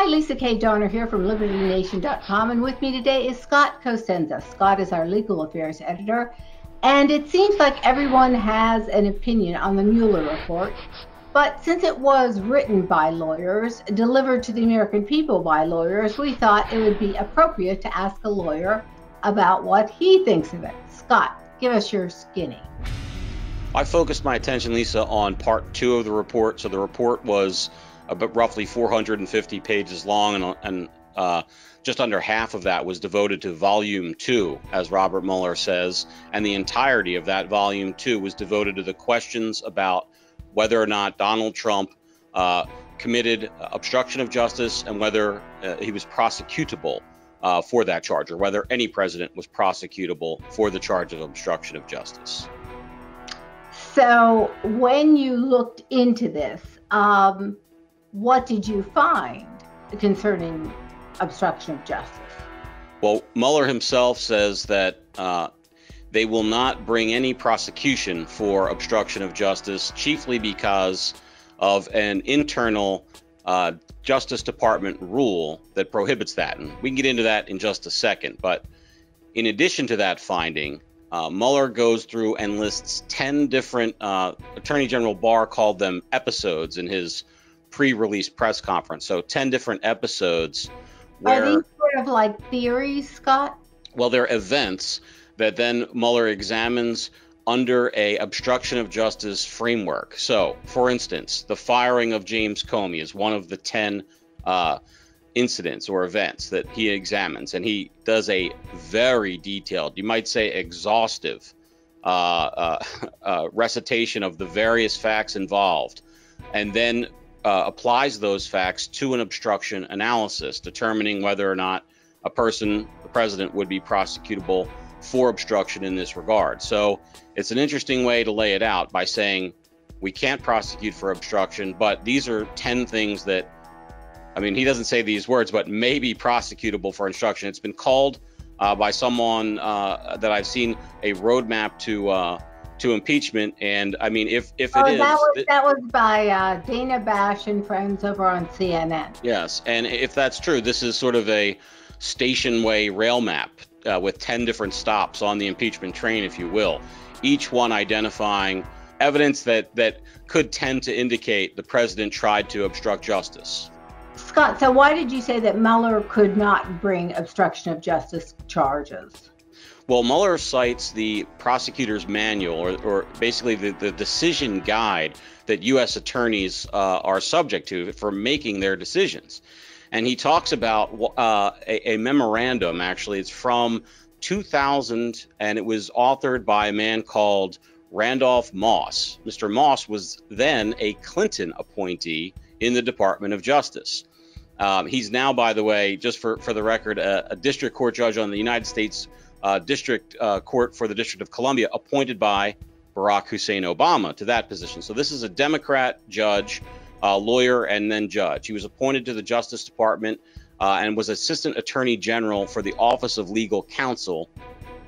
Hi, Lisa K. Donner here from LibertyNation.com, and with me today is Scott Cosenza. Scott is our legal affairs editor, and it seems like everyone has an opinion on the Mueller report, but since it was written by lawyers, delivered to the American people by lawyers, we thought it would be appropriate to ask a lawyer about what he thinks of it. Scott, give us your skinny. I focused my attention, Lisa, on part 2 of the report. So the report was about roughly 450 pages long, and just under half of that was devoted to volume 2, as Robert Mueller says, and the entirety of that volume 2 was devoted to the questions about whether or not Donald Trump committed obstruction of justice and whether he was prosecutable for that charge, or whether any president was prosecutable for the charge of obstruction of justice. So when you looked into this, what did you find concerning obstruction of justice? Well, Mueller himself says that they will not bring any prosecution for obstruction of justice, chiefly because of an internal Justice Department rule that prohibits that. And we can get into that in just a second. But in addition to that finding, Mueller goes through and lists 10 different, Attorney General Barr called them episodes in his pre-release press conference. So 10 different episodes where— Are these sort of like theories, Scott? Well, they're events that then Mueller examines under a obstruction of justice framework. So, for instance, the firing of James Comey is one of the 10 incidents or events that he examines, and he does a very detailed, you might say exhaustive, recitation of the various facts involved, and then applies those facts to an obstruction analysis, determining whether or not a person, the president, would be prosecutable for obstruction in this regard. So it's an interesting way to lay it out by saying we can't prosecute for obstruction, but these are 10 things that, I mean, he doesn't say these words, but may be prosecutable for obstruction. It's been called by someone that I've seen a roadmap to impeachment. And I mean, if it is— that was by Dana Bash and friends over on CNN. Yes, and if that's true, this is sort of a station-way rail map with 10 different stops on the impeachment train, if you will, each one identifying evidence that could tend to indicate the president tried to obstruct justice. Scott, so why did you say that Mueller could not bring obstruction of justice charges? Well, Mueller cites the prosecutor's manual, or basically the decision guide that U.S. attorneys are subject to for making their decisions. And he talks about a memorandum, actually. It's from 2000, and it was authored by a man called Randolph Moss. Mr. Moss was then a Clinton appointee in the Department of Justice. He's now, by the way, just for the record, a district court judge on the United States District Court for the District of Columbia, appointed by Barack Hussein Obama to that position. So this is a Democrat judge, lawyer, and then judge. He was appointed to the Justice Department and was Assistant Attorney General for the Office of Legal Counsel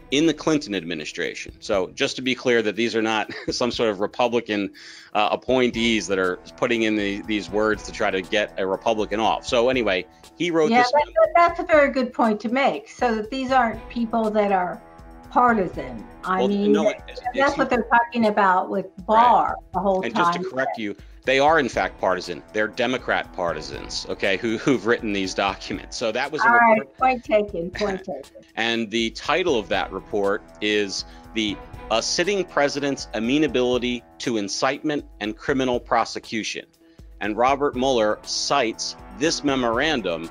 in the Clinton administration. So just to be clear that these are not some sort of Republican appointees that are putting in these words to try to get a Republican off. So anyway, he wrote this. That's a very good point to make. So that these aren't people that are partisan. That's what they're talking about with Barr, right, the whole time. And just to correct you, they are in fact partisan. They're Democrat partisans, okay, who've written these documents. So that was a report. Right, point taken. And the title of that report is A Sitting President's Amenability to Incitement and Criminal Prosecution. And Robert Mueller cites this memorandum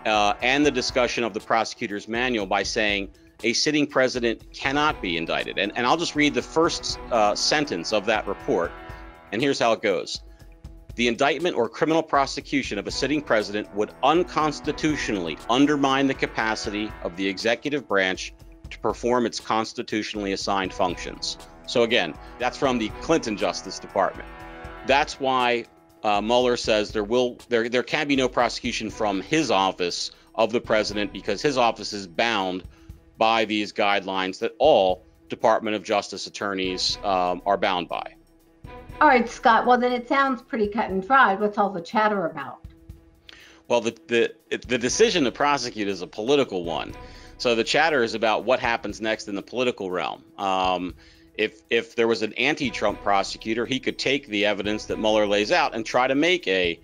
and the discussion of the prosecutor's manual by saying a sitting president cannot be indicted. And I'll just read the first sentence of that report. And here's how it goes. The indictment or criminal prosecution of a sitting president would unconstitutionally undermine the capacity of the executive branch to perform its constitutionally assigned functions. So again, that's from the Clinton Justice Department. That's why Mueller says there can be no prosecution from his office of the president, because his office is bound by these guidelines that all Department of Justice attorneys are bound by. All right, Scott. Well, then it sounds pretty cut and dried. What's all the chatter about? Well, the decision to prosecute is a political one. So the chatter is about what happens next in the political realm. If there was an anti-Trump prosecutor, he could take the evidence that Mueller lays out and try to make a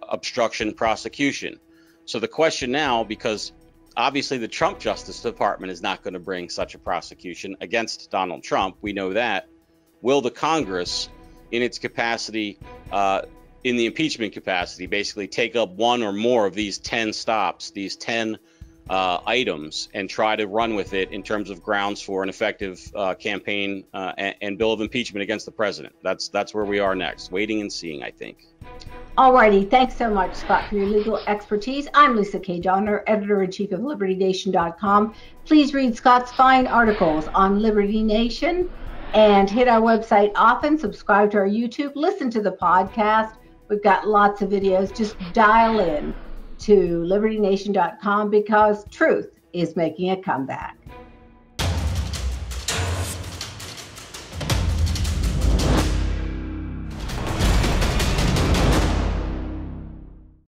obstruction prosecution. So the question now, because obviously the Trump Justice Department is not going to bring such a prosecution against Donald Trump, we know that. Will the Congress, in its capacity, in the impeachment capacity, basically take up one or more of these 10 stops, these 10 items, and try to run with it in terms of grounds for an effective campaign and bill of impeachment against the president? That's where we are next, waiting and seeing, I think. Alrighty, thanks so much, Scott, for your legal expertise. I'm Lisa K. Donner, editor-in-chief of LibertyNation.com. Please read Scott's fine articles on Liberty Nation and hit our website often. Subscribe to our YouTube, listen to the podcast. We've got lots of videos. Just dial in to LibertyNation.com because truth is making a comeback.